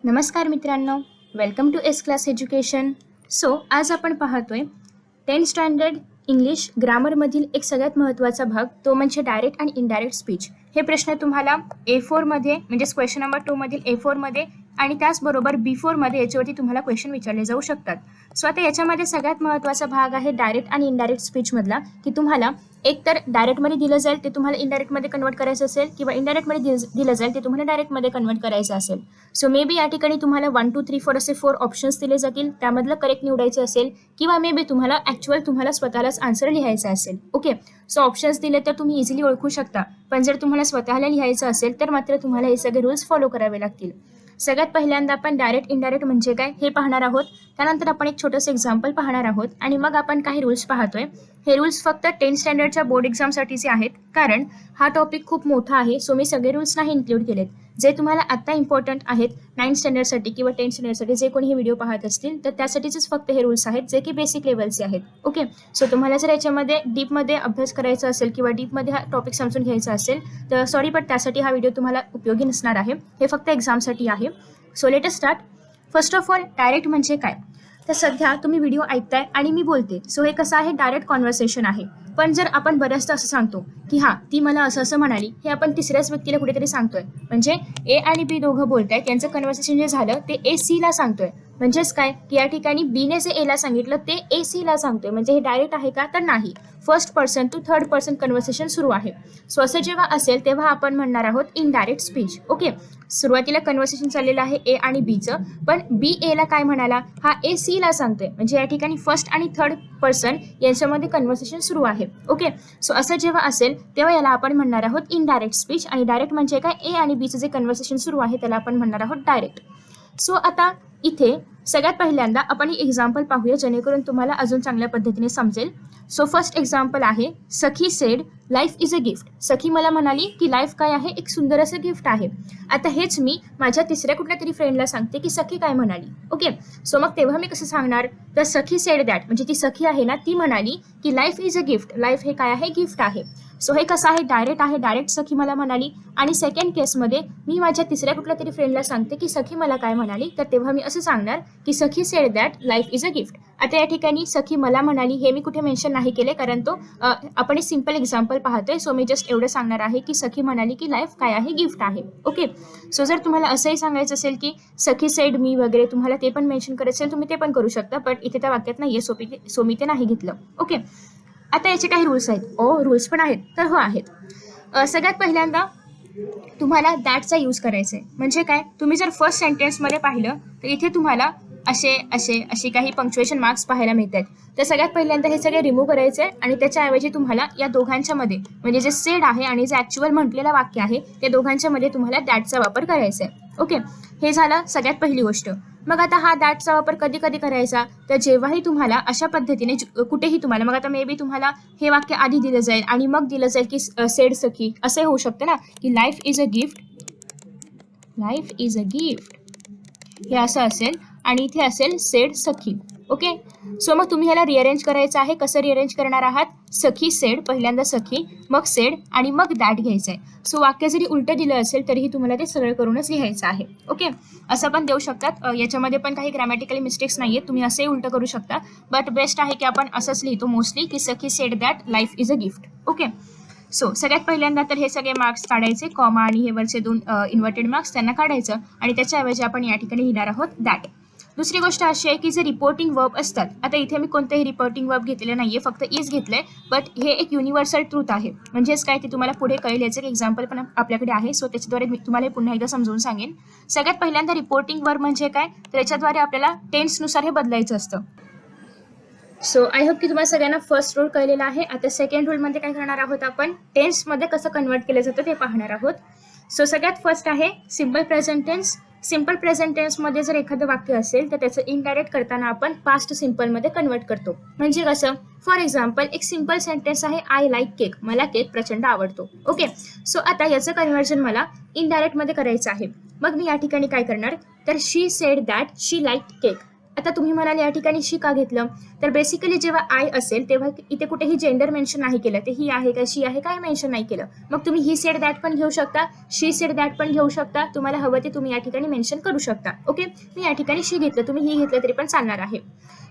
नमस्कार मित्रांनो, welcome to S class education. आज आपण पाहतोय 10th स्टँडर्ड इंग्लिश ग्रामरमधील एक सगळ्यात महत्त्वाचा भाग, तो म्हणजे डायरेक्ट आणि इनडायरेक्ट स्पीच. हे प्रश्न तुम्हाला A4 मध्ये म्हणजेच क्वेश्चन नंबर 2 मधील A4 मध्ये आणि त्याचबरोबर B4 मध्ये याच्यावरती तुम्हाला क्वेश्चन विचारले जाऊ शकतात. आता याच्यामध्ये सगळ्यात महत्त्वाचा भाग आहे डायरेक्ट आणि इनडायरेक्ट स्पीच मधला, की तुम्हाला एक तर डायरेक्टमध्ये दिलं जाईल ते तुम्हाला इनडायरेक्टमध्ये कन्वर्ट करायचं असेल, किंवा इनडायरेक्टमध्ये दिलं जाईल ते तुम्हाला डायरेक्टमध्ये कन्वर्ट करायचं असेल. मे बी या ठिकाणी तुम्हाला 1 2 3 4 असे 4 ऑप्शन्स दिले जातील, त्यामधलं करेक्ट निवडायचं असेल, किंवा मे बी तुम्हाला स्वतःलाच आन्सर लिहायचा असेल. ओके, ऑप्शन्स दिले तर तुम्ही इझिली ओळखू शकता, पण जर तुम्हाला स्वतःला लिहायचं असेल तर मात्र तुम्हाला हे सगळे रूल्स फॉलो करावे लागतील. सगळ्यात पहिल्यांदा आपण डायरेक्ट इनडायरेक्ट म्हणजे काय हे पाहणार आहोत. त्यानंतर आपण एक छोटंसं एक्झाम्पल पाहणार आहोत आणि मग आपण काही रूल्स पाहतोय. हे रूल्स फक्त 10th स्टँडर्डच्या बोर्ड एक्झामसाठीचे आहेत, कारण हा टॉपिक खूप मोठा आहे. मी सगळे रूल्स नाही इन्क्लूड केलेत. जे तुम्हाला आता इम्पॉर्टंट आहेत 9th स्टँडर्डसाठी किंवा 10th स्टँडर्डसाठी जे कोणी हे व्हिडिओ पाहत असतील तर त्यासाठीच फक्त हे रूल्स आहेत, जे की बेसिक लेवलचे आहेत. ओके, तुम्हाला जर याच्यामध्ये डीपमध्ये अभ्यास करायचा असेल किंवा डीपमध्ये हा टॉपिक समजून घ्यायचा असेल तर सॉरी, बट त्यासाठी हा व्हिडिओ तुम्हाला उपयोगी नसणार आहे. हे फक्त एक्झामसाठी आहे. Let us start. First of all, direct म्हणजे काय? तर सध्या तुम्ही व्हिडिओ ऐकताय आणि मी बोलते, हे कसं आहे, डायरेक्ट कॉन्व्हर्सेशन आहे. पण जर आपण बऱ्याचदा असं सांगतो की हां, ती मला असं असं म्हणाली, हे आपण तिसऱ्याच व्यक्तीला कुठेतरी सांगतोय. म्हणजे ए आणि बी दोघं बोलतायत, यांचं कन्व्हर्सेशन जे झालं ते ए सी ला सांगतोय. म्हणजेच काय की या ठिकाणी बीने जे एला सांगितलं ते ए सी ला सांगतोय. म्हणजे हे डायरेक्ट आहे का? तर नाही. First person to third person conversation सुरू आहे. असं जेव्हा असेल तेव्हा आपण म्हणणार आहोत इनडायरेक्ट स्पीच. ओके, सुरुवातीला कन्व्हर्सेशन चाललेलं आहे ए आणि बीचं, पण बी एला काय म्हणाला, हा ए सी ला सांगतोय. म्हणजे या ठिकाणी फर्स्ट आणि थर्ड पर्सन यांच्यामध्ये कन्व्हर्सेशन सुरू आहे. ओके, असं जेव्हा असेल तेव्हा याला आपण म्हणणार आहोत इनडायरेक्ट स्पीच. आणि डायरेक्ट म्हणजे काय, ए आणि बीचं जे कन्व्हर्सेशन सुरू आहे त्याला आपण म्हणणार आहोत डायरेक्ट. आता इथे सगळ्यात पहिल्यांदा आपण एक एक्झाम्पल पाहूया, जेणेकरून तुम्हाला अजून चांगल्या पद्धतीने समजेल. फर्स्ट एक्झाम्पल आहे, Sakhi said life is a gift. Sakhi मला म्हणाली की लाईफ काय आहे, एक सुंदर असं गिफ्ट आहे. आता हेच मी माझ्या तिसऱ्या कुठल्या तरी फ्रेंडला सांगते की सखी काय म्हणाली. ओके, मग तेव्हा मी कसं सांगणार, तर सखी सेड दॅट, म्हणजे ती सखी आहे ना, ती म्हणाली की life is a gift. Life हे काय आहे, गिफ्ट आहे. हे कसं आहे, डायरेक्ट आहे. डायरेक्ट सखी मला म्हणाली. आणि सेकंड केसमध्ये मी माझ्या तिसऱ्या कुठल्या तरी फ्रेंडला सांगते की सखी मला काय म्हणाली, तर तेव्हा मी असं सांगणार की Sakhi said that life is a gift. आता या ठिकाणी सखी मला म्हणाली हे मी कुठे मेन्शन नाही केले, कारण तो आपण एक सिम्पल एक्झाम्पल पाहतोय. मी जस्ट एवढं सांगणार आहे की सखी म्हणाली की लाईफ काय आहे, गिफ्ट आहे. ओके, जर तुम्हाला असंही सांगायचं असेल की सखी सेड मी वगैरे, तुम्हाला ते पण मेन्शन करायचं असेल तुम्ही ते पण करू शकता, बट इथे त्या वाक्यात नाहीये, मी ते नाही घेतलं. ओके, आता याचे काही रूल्स आहेत. रूल्स पण आहेत, तर आहेत. सगळ्यात पहिल्यांदा तुम्हाला दॅटचा यूज करायचा आहे. म्हणजे काय, तुम्ही जर फर्स्ट सेंटेन्समध्ये पाहिलं तर इथे तुम्हाला असे काही पंक्च्युएशन मार्क्स पाहायला मिळतात. तर सगळ्यात पहिल्यांदा हे सगळे रिमूव्ह करायचे आणि त्याच्याऐवजी तुम्हाला या दोघांच्या मध्ये, म्हणजे जे सेड आहे आणि जे ऍक्च्युअल म्हटलेलं वाक्य आहे त्या दोघांच्या मध्ये तुम्हाला दॅटचा वापर करायचा आहे. ओके, हे झालं सगळ्यात पहिली गोष्ट. मग आता हा दॅटचा वापर कधी कधी करायचा, तर जेव्हाही तुम्हाला अशा पद्धतीने कुठेही तुम्हाला, मग आता मे बी तुम्हाला हे वाक्य आधी दिलं जाईल आणि मग दिलं जाईल की सेड सखी, असं होऊ शकतं ना, की life is a gift, life is a gift हे असं असेल आणि इथे असेल सेड सखी. ओके, मग तुम्ही ह्याला रिअरेंज करायचं आहे. कसं रिअरेंज करणार आहात, सखी सेड, पहिल्यांदा सखी, मग सेड आणि मग दॅट घ्यायचं आहे. वाक्य जरी उलटं दिलं असेल तरीही तुम्हाला ते सरळ करूनच लिहायचं आहे. ओके, असं पण देऊ शकतात. याच्यामध्ये पण काही ग्रॅमॅटिकली मिस्टेक्स नाही आहेत, तुम्ही असंही उलटं करू शकता, बट बेस्ट आहे की आपण असंच लिहितो मोस्टली की Sakhi said that life is a gift. Okay, सगळ्यात पहिल्यांदा तर हे सगळे मार्क्स काढायचे, कॉमा आणि हे वरचे 2 इन्व्हर्टेड मार्क्स त्यांना काढायचं आणि त्याच्याऐवजी आपण या ठिकाणी लिहिणार आहोत दॅट. दुसरी गोष्ट अशी आहे की जे रिपोर्टिंग वर्ब असतात, आता इथे मी कोणतेही रिपोर्टिंग वर्ब घेतलेले नाहीये, फक्त इज घेतलंय, बट हे एक युनिव्हर्सल ट्रूथ आहे. म्हणजेच काय ते तुम्हाला पुढे कळेल. याचं एक एक्झाम्पल पण आपल्याकडे आहे, त्याच्याद्वारे मी तुम्हाला पुन्हा एकदा समजून सांगेन. सगळ्यात पहिल्यांदा रिपोर्टिंग वर्ब म्हणजे काय, तर याच्याद्वारे आपल्याला टेन्सनुसार हे बदलायचं असतं. आय होप की तुम्हाला सगळ्यांना फर्स्ट रूल कळलेला आहे. आता सेकंड रूलमध्ये काय करणार आहोत, आपण टेन्समध्ये कसं कन्वर्ट केलं जातं ते पाहणार आहोत. सगळ्यात फर्स्ट आहे simple present tense. Simple present टेन्समध्ये जर एखादं वाक्य असेल तर त्याचं इनडायरेक्ट करताना आपण पास्ट सिम्पलमध्ये कन्वर्ट करतो. म्हणजे कसं, फॉर एक्झाम्पल एक सिम्पल सेंटेन्स आहे, आय लाईक केक, मला केक प्रचंड आवडतो. ओके, आता याचं कन्व्हर्जन मला इनडायरेक्टमध्ये करायचं आहे. मग मी या ठिकाणी काय करणार, तर she said that she like cake. आता तुम्ही म्हणाल या ठिकाणी शी का घेतलं, तर बेसिकली जेव्हा आय असेल तेव्हा इथे कुठेही जेंडर मेन्शन नाही केलं, ते ही आहे का शी आहे काय मेन्शन नाही केलं. मग तुम्ही ही सेड दॅट पण घेऊ शकता, शी सेड दॅट पण घेऊ शकता, तुम्हाला हवं ते तुम्ही या ठिकाणी मेन्शन करू शकता. ओके, मी या ठिकाणी शी घेतलं, तुम्ही ही घेतलं तरी पण चालणार आहे.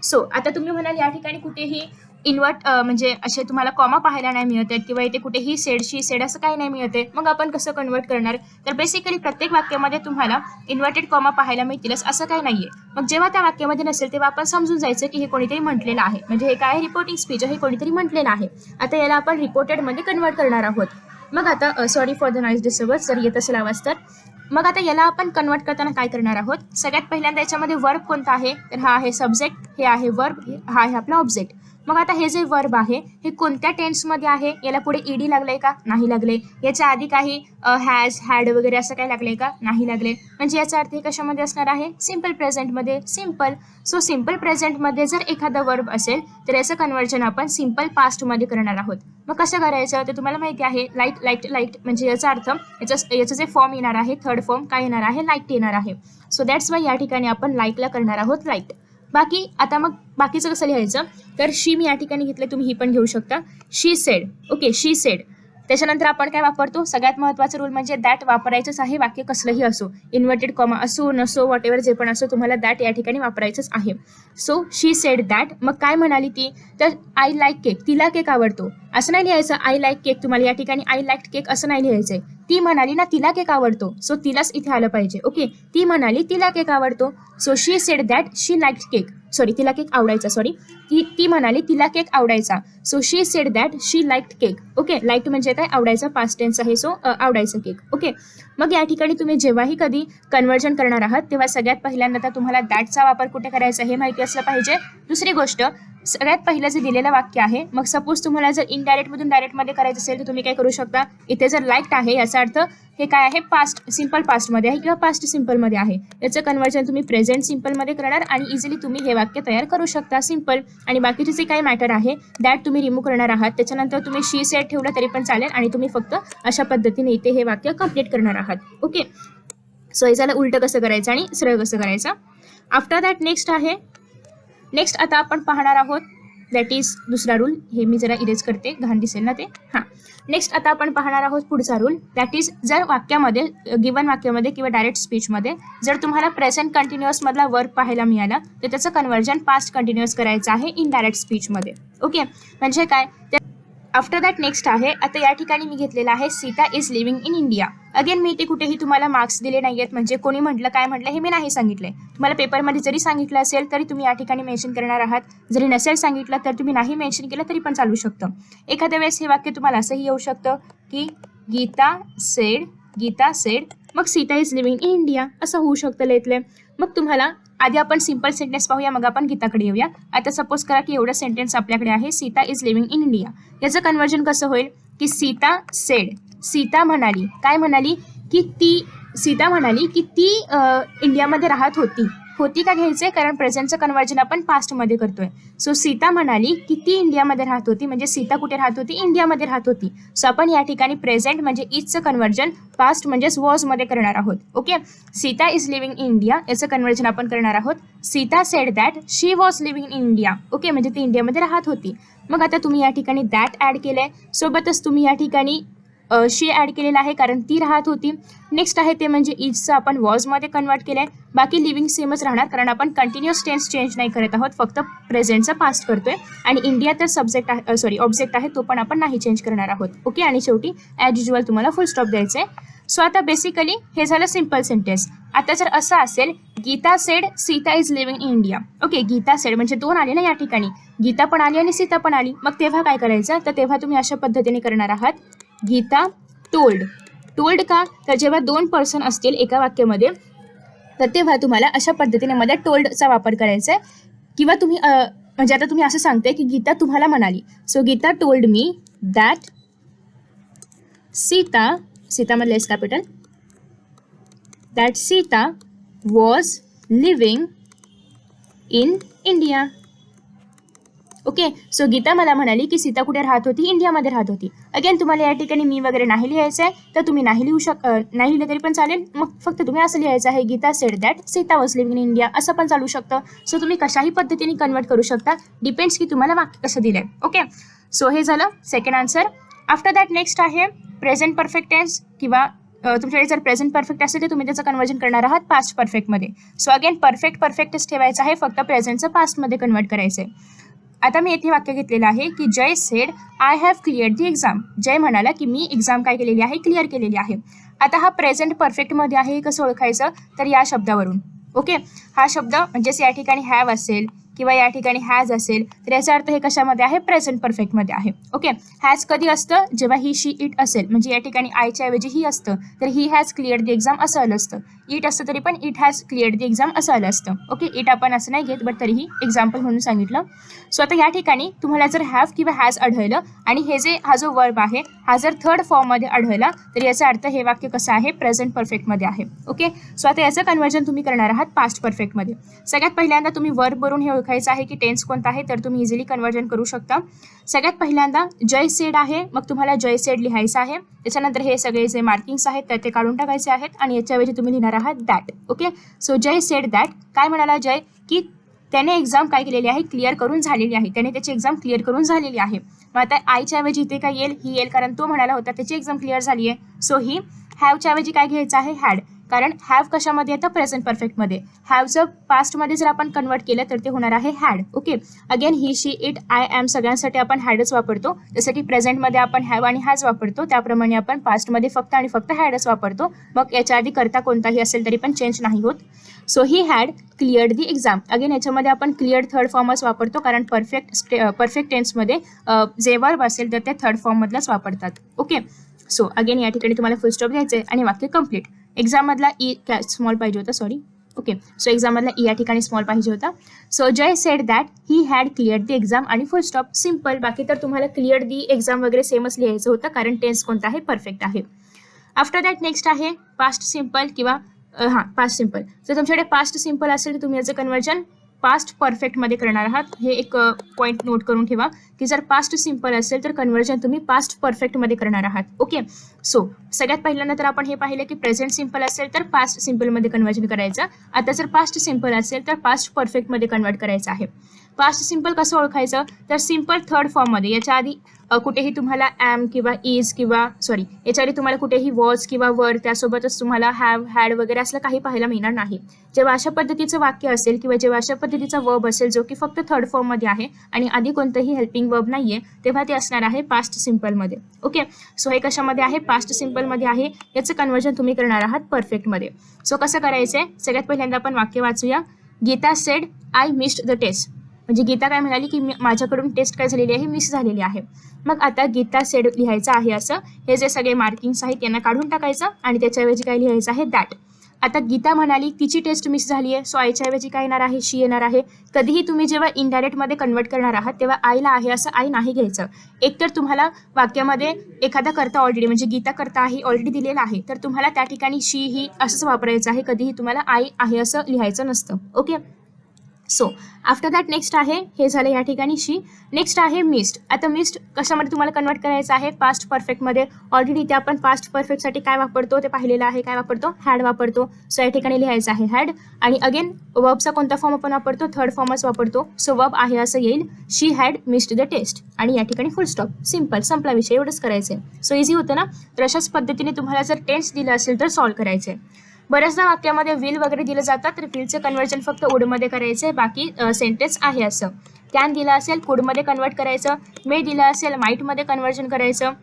सो आता तुम्ही म्हणाल या ठिकाणी कुठेही इन्व्हर्ट म्हणजे असे तुम्हाला कॉमा पाहायला नाही मिळत आहेत किंवा इथे कुठेही सेड शी सेड असं काही नाही मिळत आहे, मग आपण कसं कन्वर्ट करणार. तर बेसिकली प्रत्येक वाक्यामध्ये तुम्हाला इन्व्हर्टेड कॉमा पाहायला मिळतीलच असं काही नाहीये. मग जेव्हा त्या वाक्यामध्ये नसेल तेव्हा आपण समजून जायचं की हे कोणीतरी म्हटलेलं आहे, म्हणजे हे काय रिपोर्टिंग स्पीच हे कोणीतरी म्हटलेलं आहे. आता याला आपण रिपोर्टेडमध्ये कन्वर्ट करणार आहोत. मग आता sorry for the noise disturbance जर येत असेल आवाज तर. मग आता याला आपण कन्वर्ट करताना काय करणार आहोत, सगळ्यात पहिल्यांदा याच्यामध्ये वर्ब कोणता आहे, तर हा आहे सब्जेक्ट, हे आहे वर्ब, हा आहे आपला ऑब्जेक्ट. मग आता हे जे वर्ब आहे हे कोणत्या टेन्समध्ये आहे, याला पुढे ईडी लागले का, नाही लागले. याच्या आधी काही हॅज हॅड वगैरे असं काय लागले का, नाही लागले. म्हणजे याचा अर्थ हे कशामध्ये असणार आहे, सिम्पल प्रेझेंटमध्ये. सिम्पल. सो सिम्पल प्रेझेंटमध्ये जर एखादा वर्ब असेल तर याचं कन्वर्जन आपण सिम्पल पास्टमध्ये करणार आहोत. मग कसं करायचं ते तुम्हाला माहिती आहे, लाईट लाईट लाईट म्हणजे याचा अर्थ याचं जे फॉर्म येणार आहे थर्ड फॉर्म काय येणार आहे, लाईट येणार आहे. सो दॅट्स वाय या ठिकाणी आपण लाईटला करणार आहोत लाईट. बाकी आता मग बाकीचं कसं लिहायचं, तर शी मी या ठिकाणी घेतले, तुम्ही ही पण घेऊ शकता. शी सेड. ओके, शी सेड. त्याच्यानंतर आपण काय वापरतो, सगळ्यात महत्त्वाचा रूल म्हणजे दॅट वापरायचंच आहे, वाक्य कसलंही असो, इन्व्हर्टेड कॉमा असो नसो वॉट एव्हर जे पण असो तुम्हाला दॅट या ठिकाणी वापरायचंच आहे. So she said that. मग काय म्हणाली ती, तर आय लाईक केक, तिला केक आवडतो असं नाही लिहायचं. आय लाईक केक, तुम्हाला या ठिकाणी आय लाईक केक असं नाही लिहायचंय. ती म्हणाली ना तिला केक आवडतो, सो तिलाच इथे आलं पाहिजे. ओके, ती म्हणाली तिला केक आवडतो. So she said that she liked cake. Sorry, तिला केक आवडायचा. सॉरी, ती म्हणाली तिला केक आवडायचा. So she said that she liked cake. Okay, liked म्हणजे काय, आवडायचा, पास्ट टेन्स आहे. सो आवडायचं केक. ओके, मग या ठिकाणी तुम्ही जेव्हाही कधी कन्वर्जन करणार आहात तेव्हा सगळ्यात पहिल्यांदा तुम्हाला दॅटचा वापर कुठे करायचा हे माहिती असलं पाहिजे. दुसरी गोष्ट, सगळ्यात पहिलं जे दिलेलं वाक्य आहे, मग सपोज तुम्हाला जर इनडायरेक्टमधून डायरेक्टमध्ये करायचं असेल तर तुम्ही काय करू शकता, इथे जर लाईक्ड आहे याचा अर्थ हे काय आहे, पास्ट सिम्पल पास्टमध्ये आहे किंवा पास्ट सिम्पलमध्ये आहे. याचं कन्वर्जन तुम्ही प्रेझेंट सिम्पलमध्ये करणार आणि इझिली तुम्ही हे वाक्य तयार करू शकता सिम्पल. आणि बाकीचे जे काही मॅटर आहे दॅट तुम्ही रिमूव्ह करणार आहात. त्याच्यानंतर तुम्ही शी सेड ठेवलं तरी पण चालेल आणि तुम्ही फक्त अशा पद्धतीने इथे हे वाक्य कंप्लीट करणार आहात. ओके, सो याला उलटं कसं करायचं आणि सरळ कसं करायचं. आफ्टर दॅट नेक्स्ट आहे, नेक्स्ट आता आपण पाहणार आहोत दॅट इज दुसरा रूल. हे मी जरा इरेज करते, घाण दिसेल ना ते. हां, नेक्स्ट आता आपण पाहणार आहोत पुढचा रूल. दॅट इज जर वाक्यामध्ये गिवन वाक्यामध्ये किंवा डायरेक्ट स्पीचमध्ये जर तुम्हाला प्रेझेंट कंटिन्युअसमधला वर्ब पाहायला मिळाला तर त्याचं कन्वर्जन पास्ट कंटिन्युअस करायचं आहे इनडायरेक्ट स्पीचमध्ये. ओके, म्हणजे काय, आफ्टर दॅट नेक्स्ट आहे. आता या ठिकाणी मी घेतलेला आहे Sita is living in India. Again मी ते कुठेही तुम्हाला मार्क्स दिले नाही आहेत, म्हणजे कोणी म्हटलं काय म्हटलं हे मी नाही सांगितलंय. तुम्हाला पेपरमध्ये जरी सांगितलं असेल तरी तुम्ही या ठिकाणी मेन्शन करणार आहात, जरी नसेल सांगितलं तर तुम्ही नाही मेन्शन केलं तरी पण चालू शकतं. एखाद्या वेळेस हे वाक्य तुम्हाला असंही येऊ शकतं की गीता सेड मग Sita is living in India असं होऊ शकतं लेतले. मग तुम्हाला आधी आपण सिम्पल सेंटेन्स पाहूया, मग आपण गीताकडे येऊया. आता सपोज करा की एवढं सेंटेन्स आपल्याकडे आहे, Sita is living in India. याचं कन्वर्जन कसं होईल की सीता सेड, सीता म्हणाली, काय म्हणाली की सीता म्हणाली की ती इंडियामध्ये राहत होती का घ्यायचंय, कारण प्रेझेंटचं कन्वर्जन आपण पास्टमध्ये करतोय. सो सीता म्हणाली की ती इंडियामध्ये राहत होती, म्हणजे सीता कुठे राहत होती, इंडियामध्ये राहत होती. सो आपण या ठिकाणी प्रेझेंट म्हणजे इजचं कन्वर्जन पास्ट म्हणजेच वॉजमध्ये करणार आहोत. Okay, Sita is living in India याचं कन्वर्जन आपण करणार आहोत. Sita sed that she was living in India. Okay, म्हणजे ती इंडियामध्ये राहत होती. मग आता तुम्ही या ठिकाणी दॅट ॲड केलंय, सोबतच तुम्ही या ठिकाणी शी ॲड केलेला आहे कारण ती राहत होती. नेक्स्ट आहे ते म्हणजे इजचं आपण वॉजमध्ये कन्वर्ट केलं आहे. बाकी लिव्हिंग सेमच राहणार कारण आपण कंटिन्युअस टेन्स चेंज नाही करत आहोत, फक्त प्रेझेंटचा पास्ट करतोय. आणि इंडिया तर सब्जेक्ट आहे, सॉरी ऑब्जेक्ट आहे, तो पण आपण नाही चेंज करणार आहोत. ओके, आणि शेवटी ॲज युज्युअल तुम्हाला फुल स्टॉप द्यायचं आहे. सो आता बेसिकली हे झालं सिम्पल सेंटेन्स. आता जर असं असेल Geeta said Sita is living in India. Okay, Geeta said म्हणजे दोन आले ना या ठिकाणी, गीता पण आली आणि सीता पण आली. मग तेव्हा काय करायचं, तर तेव्हा तुम्ही अशा पद्धतीने करणार आहात, गीता टोल्ड का, तर जेव्हा दोन पर्सन असतील एका वाक्यामध्ये तर तेव्हा तुम्हाला अशा पद्धतीने मध्ये टोल्डचा वापर करायचा आहे. किंवा तुम्ही म्हणजे आता तुम्ही असं सांगताय की गीता तुम्हाला म्हणाली. So Gita told me that सीतामधलं S capital, that Sita was living in India. Okay. So Gita मला म्हणाली की सीता कुठे राहत होती? इंडियामध्ये राहत होती. अगेन तुम्हाला या ठिकाणी मी वगैरे नाही लिहायचं आहे, तर तुम्ही नाही नाही लिहिलं तरी पण चालेल. मग फक्त तुम्ही असं लिहायचं आहे, Geeta said that Sita was living in India, असं पण चालू शकतं. सो तुम्ही कशाही पद्धतीने कन्वर्ट करू शकता, डिपेंड्स की तुम्हाला वाक्य कसं दिलंय. ओके. सो हे झालं second answer. After that next आहे प्रेझेंट परफेक्ट टेन्स, किंवा तुमच्याकडे जर प्रेझेंट परफेक्ट असेल तर तुम्ही त्याचं कन्वर्जन करणार आहात पास्ट परफेक्टमध्ये. सो अगेन परफेक्टच ठेवायचं आहे, फक्त प्रेझेंटचं पास्टमध्ये कन्वर्ट करायचं आहे. आता मी येथे वाक्य घेतलेलं आहे की Jay said I have cleared the exam. Jay म्हणाला की मी एक्झाम काय केलेली आहे? क्लिअर केलेली आहे. आता हा प्रेझेंट परफेक्टमध्ये आहे, कसं ओळखायचं? तर या शब्दावरून. ओके. हा शब्द म्हणजेच या ठिकाणी हॅव असेल किंवा या ठिकाणी हॅज असेल तर याचा अर्थ हे कशामध्ये आहे? प्रेझेंट परफेक्टमध्ये आहे. ओके. हॅज कधी असतं? जेव्हा ही शी इट असेल, म्हणजे या ठिकाणी आयच्या ऐवजी ही असतं तर he has cleared the exam असं आलं असतं. इट असतं तरी पण it has cleared the exam असं आलं असतं. ओके. इट आपण असं नाही घेत, बट तरीही एक्झाम्पल म्हणून सांगितलं. सो आता या ठिकाणी तुम्हाला जर हॅव किंवा हॅज आढळलं आणि हा जो वर्ब आहे हा जर थर्ड फॉर्ममध्ये आढळला तर याचा अर्थ हे वाक्य कसं आहे? प्रेझेंट परफेक्टमध्ये आहे. ओके. सो आता याचं कन्वर्जन तुम्ही करणार आहात पास्ट परफेक्टमध्ये. सगळ्यात पहिल्यांदा तुम्ही वर्बवरून हे ओळखायचं आहे की टेन्स कोणता आहे, तर तुम्ही इझिली कन्वर्जन करू शकता. सगळ्यात पहिल्यांदा जय सेड आहे, मग तुम्हाला जय सेड लिहायचं आहे. त्याच्यानंतर हे सगळे जे मार्किंग्स आहेत तर ते काढून टाकायचे आहेत आणि याच्याऐवजी तुम्ही लिहिणार आहात that. Okay. So Jay said that. काय म्हणाला जय? की त्याने एक्झाम काय केलेली आहे? क्लिअर करून झालेली आहे. त्याने त्याची एक्झाम क्लिअर करून झालेली आहे. मग आता आयच्या ऐवजी इथे काय येईल? ही येईल, कारण तो म्हणाला होता त्याची एक्झाम क्लिअर झाली आहे. सो ही हॅवच्या ऐवजी काय घ्यायचं आहे? हॅड. कारण हॅव कशामध्ये येतं? प्रेझेंट परफेक्टमध्ये. हॅवचं पास्टमध्ये जर आपण कन्वर्ट केलं तर ते होणार आहे had. Okay. Again he she it I am सगळ्यांसाठी आपण हॅडच वापरतो. जसं की प्रेझेंटमध्ये आपण हॅव आणि हॅज वापरतो, त्याप्रमाणे आपण पास्टमध्ये फक्त आणि फक्त हॅडच वापरतो. मग याच्या आधी करता कोणताही असेल तरी पण चेंज नाही होत. So he had cleared the exam. Again याच्यामध्ये आपण क्लिअर्ड थर्ड फॉर्मच वापरतो, कारण परफेक्ट टेन्समध्ये जे वर्ब असेल तर ते थर्ड फॉर्ममधलाच वापरतात. ओके. सो अगेन या ठिकाणी तुम्हाला फुल स्टॉप द्यायचं आहे आणि वाक्य कंप्लीट. एक्झाममधला ई स्मॉल पाहिजे होता, सॉरी. ओके. सो एक्झाममधला ई या ठिकाणी स्मॉल पाहिजे होता. So Jay said that he had cleared the exam आणि फुल स्टॉप. सिम्पल. बाकी तर तुम्हाला क्लिअर्ड दी एक्झाम वगैरे सेमच लिहायचं होतं, कारण टेन्स कोणता आहे? परफेक्ट आहे. आफ्टर दॅट नेक्स्ट आहे पास्ट सिम्पल किंवा पास्ट सिम्पल. जर तुमच्याकडे पास्ट सिम्पल असेल तर तुम्ही याचं कन्वर्जन पास्ट परफेक्टमध्ये करणार आहात. हे एक पॉईंट नोट करून ठेवा की जर पास्ट सिम्पल असेल तर कन्वर्जन तुम्ही पास्ट परफेक्टमध्ये करणार आहात. ओके. सो सगळ्यात पहिल्यांदा तर आपण हे पाहिलं की प्रेझेंट सिम्पल असेल तर पास्ट सिम्पलमध्ये कन्वर्जन करायचं. आता जर पास्ट सिम्पल असेल तर पास्ट परफेक्टमध्ये कन्वर्ट करायचं आहे. पास्ट सिम्पल कसं ओळखायचं? तर सिम्पल थर्ड फॉर्ममध्ये. याच्या आधी कुठेही तुम्हाला ॲम किंवा इज किंवा याच्या आधी तुम्हाला कुठेही वॉज किंवा वर, त्यासोबतच तुम्हाला हॅव हॅड वगैरे असलं काही पाहायला मिळणार नाही. जेव्हा अशा पद्धतीचं वाक्य असेल किंवा जेव्हा अशा पद्धतीचा वर्ब असेल जो की फक्त थर्ड फॉर्ममध्ये आहे आणि आधी कोणतंही हेल्पिंग वर्ब नाही आहे, तेव्हा ते असणार आहे पास्ट सिम्पलमध्ये. ओके. सो हे कशामध्ये आहे? पास्ट सिम्पलमध्ये आहे. याचं कन्वर्जन तुम्ही करणार आहात परफेक्टमध्ये. सो कसं करायचं आहे? सगळ्यात पहिल्यांदा आपण वाक्य वाचूया. Gita said I missed the test. म्हणजे गीता काय म्हणाली की माझ्याकडून टेस्ट काय झालेली आहे? मिस झालेली आहे. मग आता गीता सेड लिहायचं आहे असं. हे जे सगळे मार्किंग्स आहेत यांना काढून टाकायचं आणि त्याच्याऐवजी काय लिहायचं आहे? दॅट. आता गीता म्हणाली तिची टेस्ट मिस झाली आहे, सो आयच्या ऐवजी काय येणार आहे? शी येणार आहे. कधीही तुम्ही जेव्हा इनडायरेक्टमध्ये कन्वर्ट करणार आहात तेव्हा आईला आहे असं आई नाही घ्यायचं. एकतर तुम्हाला वाक्यामध्ये एखादा कर्ता ऑलरेडी, म्हणजे गीता कर्ता आहे ऑलरेडी दिलेला आहे, तर तुम्हाला त्या ठिकाणी शी ही असंच वापरायचं आहे. कधीही तुम्हाला आई आहे असं लिहायचं नसतं. Okay. So after that next आहे, हे झालं या ठिकाणी शी. नेक्स्ट आहे मिस्ड. आता मिस्ड कशामध्ये तुम्हाला कन्वर्ट करायचं आहे? पास्ट परफेक्टमध्ये. ऑलरेडी इथे आपण पास्ट परफेक्टसाठी काय वापरतो ते पाहिलेलं आहे. काय वापरतो? हॅड वापरतो. सो या ठिकाणी लिहायचं आहे हॅड. आणि अगेन वर्बचा कोणता फॉर्म आपण वापरतो? थर्ड फॉर्मच वापरतो. सो वर्ब आहे असं येईल, शी हॅड मिस्ड द टेस्ट आणि या ठिकाणी फुल स्टॉप. सिम्पल. संपला विषय. एवढंच करायचं आहे. सो इझी होतं ना? तर अशाच पद्धतीने तुम्हाला जर टेन्स दिलं असेल तर सॉल्व्ह करायचं आहे. बऱ्याचदा वाक्यामध्ये विल वगैरे दिलं जातं तर विलचं कन्वर्जन फक्त वुडमध्ये करायचं आहे, बाकी सेंटेन्स आहे असं. कॅन दिलं असेल कुडमध्ये कन्वर्ट करायचं. मे दिलं असेल माईटमध्ये कन्वर्जन करायचं.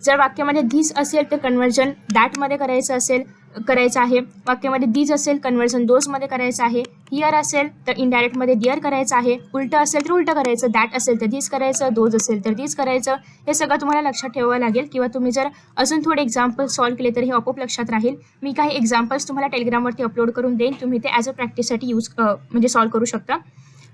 जर वाक्यामध्ये धीस असेल तर कन्वर्जन दॅटमध्ये करायचं आहे. वाक्यामध्ये दीज असेल कन्वर्जन दोजमध्ये करायचं आहे. हिअर असेल तर इनडायरेक्टमध्ये दिअर करायचं आहे. उलटं असेल तर उलटं करायचं. दॅट असेल तर धीस करायचं. दोज असेल तर धीस करायचं. हे सगळं तुम्हाला लक्षात ठेवावं लागेल, किंवा तुम्ही जर अजून थोडे एक्झाम्पल सॉल्व्ह केले तर हे आपोआप लक्षात राहील. मी काही एक्झाम्पल्स तुम्हाला टेलिग्रामवरती अपलोड करून देईन. तुम्ही ते ॲज अ प्रॅक्टिससाठी म्हणजे सॉल्व्ह करू शकता.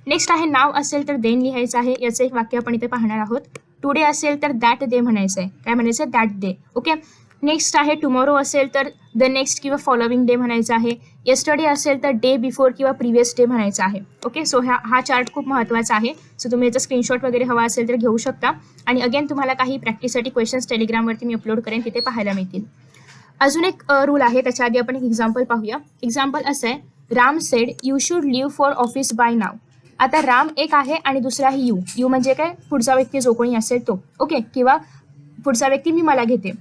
नेक्स्ट आहे नाव असेल तर देन लिहायचं आहे. याचं एक वाक्य आपण इथे पाहणार आहोत. टुडे असेल तर दॅट डे म्हणायचं आहे. काय म्हणायचं? That day. ओके. नेक्स्ट आहे टुमॉरो असेल तर द नेक्स्ट किंवा फॉलोविंग डे म्हणायचं आहे. येस्टरडे असेल तर डे बिफोर किंवा प्रिव्हियस डे म्हणायचं आहे. ओके, सो हा चार्ट खूप महत्त्वाचा आहे. सो तुम्ही याचा स्क्रीनशॉट वगैरे हवा असेल तर घेऊ शकता. आणि अगेन तुम्हाला काही प्रॅक्टिससाठी क्वेश्चन्स टेलिग्रामवरती मी अपलोड करेन, तिथे पाहायला मिळतील. अजून एक रूल आहे, त्याच्या आधी आपण एक एक्झाम्पल पाहूया. एक्झाम्पल असं आहे, Ram said you should leave for office by now. आता राम एक आहे आणि दुसरा आहे यू म्हणजे काय, पुढचा व्यक्ती जो कोणी असेल तो. ओके, किंवा पुढचा व्यक्ती मी मला घेते.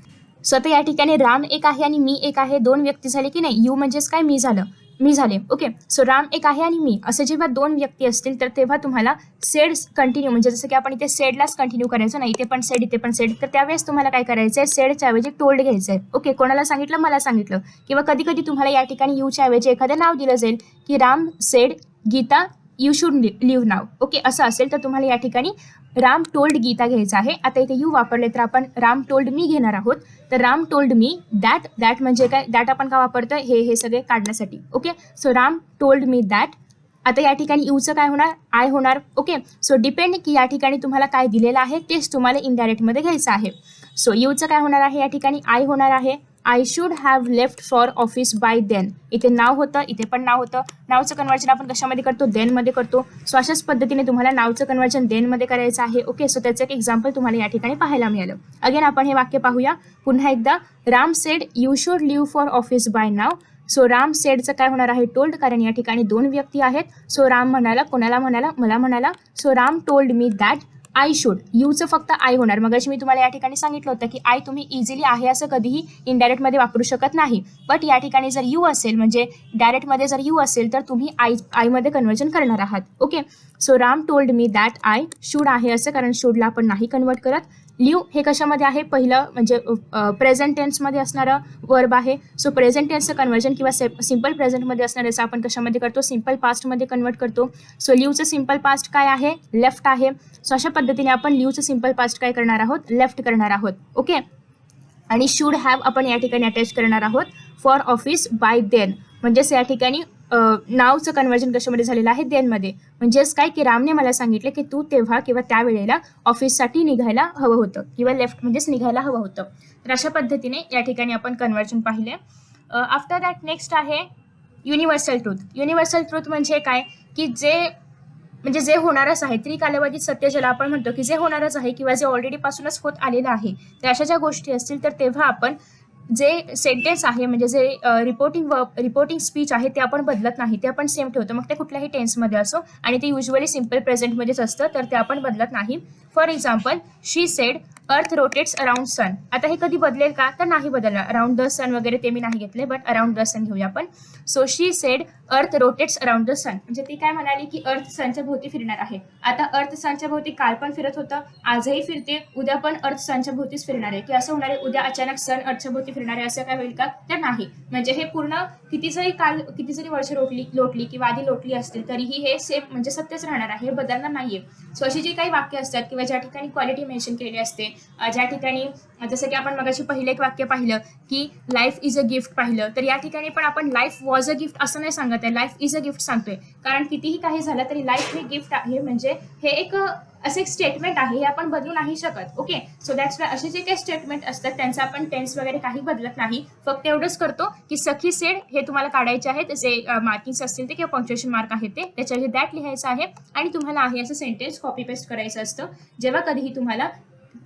सो आता या ठिकाणी राम एक आहे आणि मी एक आहे, दोन व्यक्ती झाले की नाही. यू म्हणजेच काय, मी झाले. ओके, सो राम एक आहे आणि मी असं जेव्हा दोन व्यक्ती असतील तर तेव्हा तुम्हाला सेड कंटिन्यू, म्हणजे जसं की आपण इथे सेडलाच कंटिन्यू करायचं नाही, इथे पण सेड इथे पण सेड, तर त्यावेळेस तुम्हाला काय करायचं आहे, सेडच्या ऐवजी टोल्ड घ्यायचं आहे. ओके, कोणाला सांगितलं, मला सांगितलं. किंवा कधी कधी तुम्हाला या ठिकाणी यूच्या ऐवजी एखादं नाव दिलं जाईल की Ram said Geeta you should leave now. Okay, असं असेल तर तुम्हाला या ठिकाणी राम टोल्ड गीता घ्यायचं आहे. आता इथे यू वापरले तर आपण राम टोल्ड मी घेणार आहोत. तर राम टोल्ड मी दॅट म्हणजे काय, दॅट आपण का वापरतोय, हे सगळे काढण्यासाठी. Okay, so Ram told me that. आता या ठिकाणी यूचं काय होणार, आय होणार. ओके, सो डिपेंड की या ठिकाणी तुम्हाला काय दिलेलं आहे तेच तुम्हाला इनडायरेक्टमध्ये घ्यायचं आहे. सो यूचं काय होणार आहे, या ठिकाणी आय होणार आहे. I should have left for office by then. इथे नाव होतं, इथे पण नाव होतं. नावचं कन्वर्जन आपण कशामध्ये करतो, देनमध्ये करतो. सो अशाच पद्धतीने तुम्हाला नावचं कन्वर्जन देनमध्ये करायचं आहे. ओके, सो त्याचं एक एक्झाम्पल तुम्हाला या ठिकाणी पाहायला मिळालं. अगेन आपण हे वाक्य पाहूया पुन्हा एकदा. Ram said you should leave for office by now. So Ram सेडचं काय होणार आहे, टोल्ड, कारण या ठिकाणी दोन व्यक्ती आहेत. सो राम म्हणाला, कोणाला म्हणाला, मला म्हणाला. So Ram told me that I should. यूचं फक्त आय होणार. मगाशी मी तुम्हाला या ठिकाणी सांगितलं होतं की आय तुम्ही इझिली आहे असं कधीही इनडायरेक्टमध्ये वापरू शकत नाही. बट या ठिकाणी जर यू असेल, म्हणजे डायरेक्टमध्ये जर यू असेल तर तुम्ही आयमध्ये कन्वर्जन करणार आहात. Okay, so Ram told me that I should आहे असं, कारण शुडला आपण नाही कन्वर्ट करत. लिव्ह हे कशामध्ये आहे, पहिलं म्हणजे प्रेझेंट टेन्समध्ये असणारं वर्ब आहे. सो प्रेझेंट टेन्सचं कन्वर्जन किंवा सिम्पल प्रेझेंटमध्ये असणारं असं आपण कशामध्ये करतो, सिम्पल पास्टमध्ये कन्वर्ट करतो. सो लिव्हचं सिम्पल पास्ट काय आहे, लेफ्ट आहे. सो अशा पद्धतीने आपण लिव्हचं सिम्पल पास्ट काय करणार आहोत, लेफ्ट करणार आहोत. ओके, आणि शुड हॅव आपण या ठिकाणी अटॅच करणार आहोत फॉर ऑफिस बाय देन. म्हणजेच या ठिकाणी नावचं कन्वर्जन कशामध्ये झालेलं आहे, देनमध्ये. म्हणजेच काय की रामने मला सांगितलं की तू तेव्हा किंवा त्यावेळेला ऑफिससाठी निघायला हवं होतं, किंवा लेफ्ट म्हणजेच निघायला हवं होतं. तर अशा पद्धतीने या ठिकाणी आपण कन्वर्जन पाहिले. आफ्टर दॅट नेक्स्ट आहे युनिव्हर्सल ट्रूथ. युनिव्हर्सल ट्रूथ म्हणजे काय की जे होणारच आहे, त्रिकालावधीत सत्य ज्याला आपण म्हणतो की जे होणारच आहे किंवा जे ऑलरेडी पासूनच होत आलेलं आहे, तर अशा ज्या गोष्टी असतील तर तेव्हा आपण जे सेंटेन्स आहे, म्हणजे जे रिपोर्टिंग स्पीच आहे ते आपण बदलत नाही, ते आपण सेम ठेवतो. मग ते कुठल्याही टेन्समध्ये असो, आणि ते युजली सिम्पल प्रेझेंटमध्येच असतं, तर ते आपण बदलत नाही. For example, she said earth rotates around sun. आता हे कधी बदलेल का, तर नाही बदलणार. अराउंड द सन वगैरे ते मी नाही घेतले, बट अराउंड द सन घेऊया आपण. So she said earth rotates around the sun, म्हणजे ती काय म्हणाली की अर्थ सनच्या भोवती फिरणार आहे. आता अर्थ सनच्या भोवती काल पण फिरत होतं, आजही फिरते, उद्या पण अर्थ सनच्या भोवतीच फिरणार आहे. की असं होणार आहे उद्या अचानक सन अर्थच्या भोवती फिरणार आहे असं काय होईल का, तर नाही. म्हणजे हे पूर्ण किती जरी वर्ष लोटली किंवा आधी लोटली असतील तरीही हे सेम म्हणजे सत्यच राहणार आहे, हे बदलणार नाहीये. सो अशी जी काही वाक्य असतात किंवा ज्या ठिकाणी क्वालिटी मेन्शन केली असते, ज्या ठिकाणी जसं की आपण मगाशी पहिलं एक वाक्य पाहिलं की लाईफ इज अ गिफ्ट पाहिलं, तर या ठिकाणी पण आपण लाईफ वॉज अ गिफ्ट असं नाही सांगत आहे, लाईफ इज अ गिफ्ट सांगतोय. कारण कितीही काही झालं तरी लाईफ हे गिफ्ट आहे, म्हणजे हे एक असं एक स्टेटमेंट आहे, हे आपण बदलू नाही शकत. ओके, सो दॅट्स वाय असे जे काही स्टेटमेंट असतात त्यांचं आपण टेन्स वगैरे काही बदलत नाही, फक्त एवढंच करतो की सखी सेड हे तुम्हाला काढायचे आहेत, जे मार्किंग्स असतील ते किंवा पंक्च्युएशन मार्क आहे ते, त्याच्यावर दॅट लिहायचं आहे आणि तुम्हाला आहे असं सेंटेन्स कॉपी पेस्ट करायचं असतं. जेव्हा कधीही तुम्हाला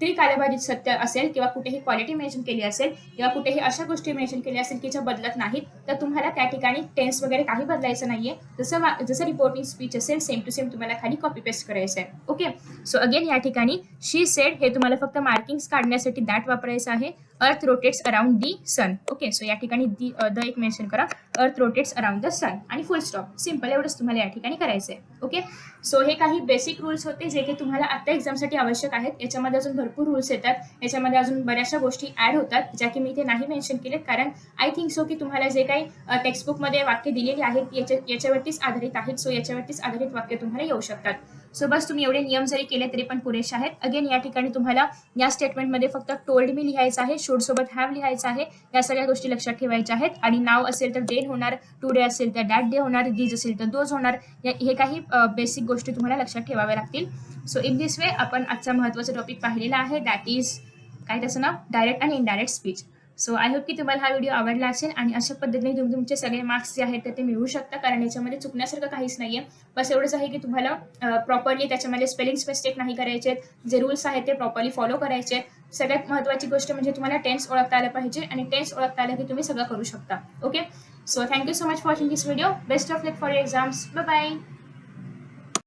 त्रिकालावधीत सत्य असेल किंवा कुठेही क्वालिटी मेन्शन केली असेल किंवा कुठेही अशा गोष्टी मेन्शन केल्या असेल की ज्या बदलत नाहीत, तर तुम्हाला त्या ठिकाणी टेन्स वगैरे काही बदलायचं नाहीये. जसं रिपोर्टिंग स्पीच असेल सेम टू सेम तुम्हाला खाली कॉपी पेस्ट करायचं आहे. ओके, सो अगेन या ठिकाणी शी सेड हे तुम्हाला फक्त मार्किंग्स काढण्यासाठी दॅट वापरायचं आहे. Earth rotates around the sun. Okay, so या ठिकाणी द एक मेन्शन करा, अर्थ रोटेट्स अराउंड द सन आणि फुल स्टॉप. सिम्पल एवढंच तुम्हाला या ठिकाणी करायचं आहे. ओके, सो हे काही बेसिक रूल्स होते जे की तुम्हाला आता एक्झामसाठी आवश्यक आहेत. याच्यामध्ये अजून भरपूर रूल्स येतात, याच्यामध्ये अजून बऱ्याचशा गोष्टी ऍड होतात ज्या की मी इथे नाही मेन्शन केलेत, कारण आय थिंक सो की तुम्हाला जे काही टेक्स्टबुकमध्ये वाक्य दिलेली आहेत याच्यावरतीच आधारित आहेत. सो याच्यावरतीच आधारित वाक्य तुम्हाला येऊ शकतात. सो बस तुम्ही एवढे नियम जरी केले तरी पण पुरेसे आहेत. अगेन या ठिकाणी तुम्हाला या स्टेटमेंटमध्ये फक्त टोल्ड मी लिहायचं आहे, शुड सोबत हॅव लिहायचं आहे, या सगळ्या गोष्टी लक्षात ठेवायच्या आहेत. आणि नाव असेल तर देन होणार, टुडे असेल तर दॅट डे होणार, दीज असेल तर दोज होणार. हे काही बेसिक गोष्टी तुम्हाला लक्षात ठेवाव्या लागतील. सो इन दिस वे आपण आजचा महत्त्वाचा टॉपिक पाहिलेला आहे, दॅट इज काय त्याचं नाव, डायरेक्ट आणि indirect speech. So I hope की तुम्हाला हा व्हिडिओ आवडला असेल आणि अशा पद्धतीने तुम्ही तुमचे सगळे मार्क्स जे आहेत ते मिळवू शकता, कारण याच्यामध्ये चुकण्यासारखं काहीच नाही आहे. बस एवढंच आहे की तुम्हाला प्रॉपरली त्याच्यामध्ये स्पेलिंग्स मिस्टेक नाही करायचे आहेत, जे रूल्स आहेत ते प्रॉपरली फॉलो करायचे आहेत. सगळ्यात महत्त्वाची गोष्ट म्हणजे तुम्हाला टेन्स ओळखता आलं पाहिजे आणि टेन्स ओळखता आलं की तुम्ही सगळं करू शकता. Okay, so thank you so much for watching this video. Best of luck for your exams. Bye bye.